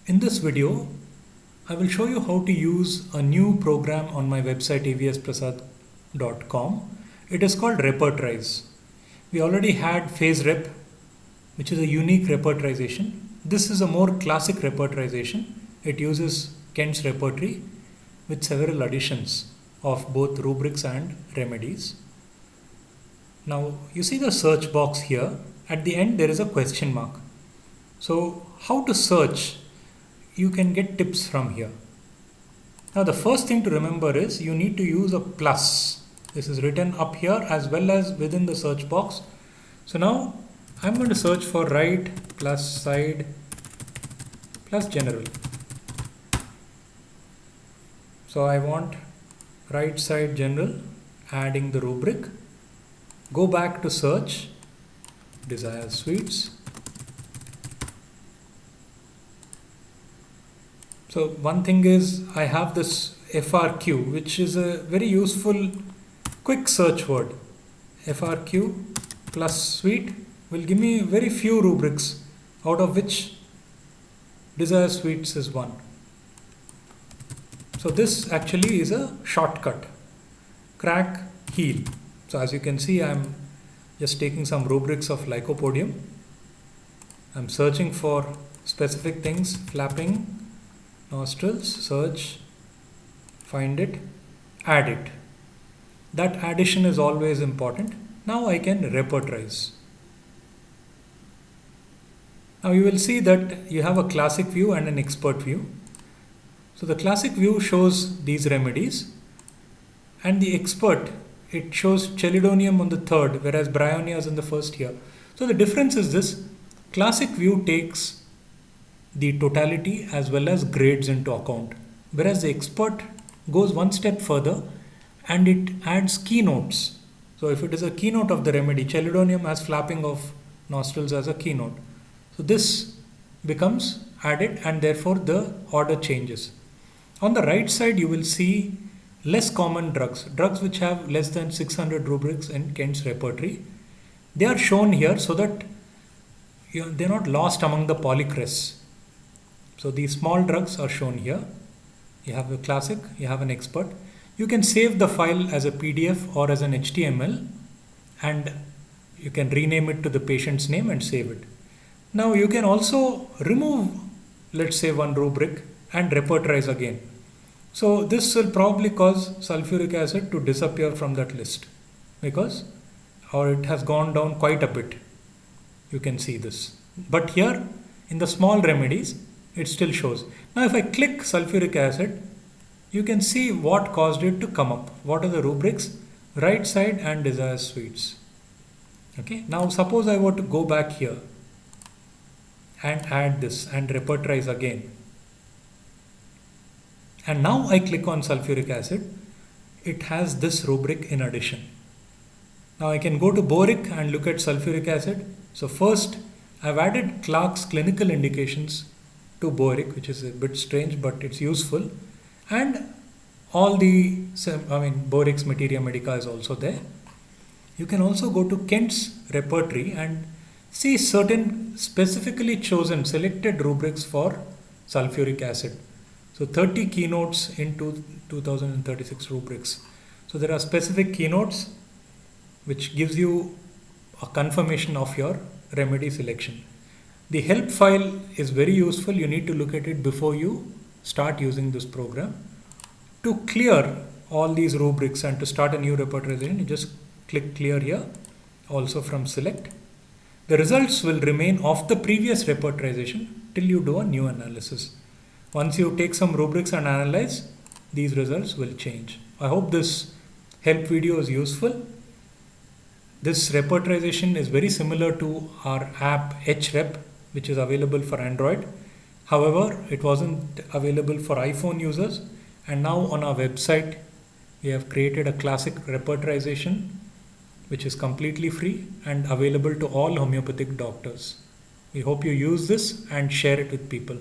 In this video, I will show you how to use a new program on my website avsprasad.com. It is called Repertorize. We already had PhaseRep, which is a unique repertorization. This is a more classic repertorization. It uses Kent's repertory with several additions of both rubrics and remedies. Now you see the search box here. At the end there is a question mark. So how to search? You can get tips from here. Now the first thing to remember is you need to use a plus. This is written up here as well as within the search box. So now I'm going to search for right plus side plus general. So I want right side general, adding the rubric. Go back to search, Desire Suites. So one thing is I have this FRQ, which is a very useful quick search word. FRQ plus suite will give me very few rubrics, out of which Desire Suites is one. So this actually is a shortcut. Crack, heal. So as you can see, I'm just taking some rubrics of Lycopodium. I'm searching for specific things, flapping, nostrils, search, find it, add it. That addition is always important. Now I can repertorize. Now you will see that you have a classic view and an expert view. So the classic view shows these remedies, and the expert, it shows Chelidonium on the third, whereas Bryonia is in the first here. So the difference is this: classic view takes the totality as well as grades into account, whereas the expert goes one step further and it adds keynotes. So if it is a keynote of the remedy, Chelidonium has flapping of nostrils as a keynote. So this becomes added and therefore the order changes. On the right side you will see less common drugs which have less than 600 rubrics in Kent's repertory. They are shown here so that they're not lost among the polycrests. So these small drugs are shown here. You have a classic, you have an expert. You can save the file as a PDF or as an HTML, and you can rename it to the patient's name and save it. Now you can also remove, let's say, one rubric and repertorize again. So this will probably cause sulfuric acid to disappear from that list because it has gone down quite a bit. You can see this. But here in the small remedies, it still shows. Now if I click sulfuric acid, you can see what caused it to come up. What are the rubrics? Right side and Desire Suites. Okay. Now suppose I were to go back here and add this and repertorize again. And now I click on sulfuric acid. It has this rubric in addition. Now I can go to boric and look at sulfuric acid. So first I've added Clark's clinical indications to boric, which is a bit strange, but it's useful. And all the, boric's materia medica is also there. You can also go to Kent's repertory and see certain specifically chosen selected rubrics for sulfuric acid. So 30 keynotes into 2036 rubrics. So there are specific keynotes which gives you a confirmation of your remedy selection. The help file is very useful. You need to look at it before you start using this program. To clear all these rubrics and to start a new repertorization, you just click clear here, also from select. The results will remain of the previous repertorization till you do a new analysis. Once you take some rubrics and analyze, these results will change. I hope this help video is useful. This repertorization is very similar to our app HREP, which is available for Android. However, it wasn't available for iPhone users, and now on our website we have created a classic repertorization which is completely free and available to all homeopathic doctors. We hope you use this and share it with people.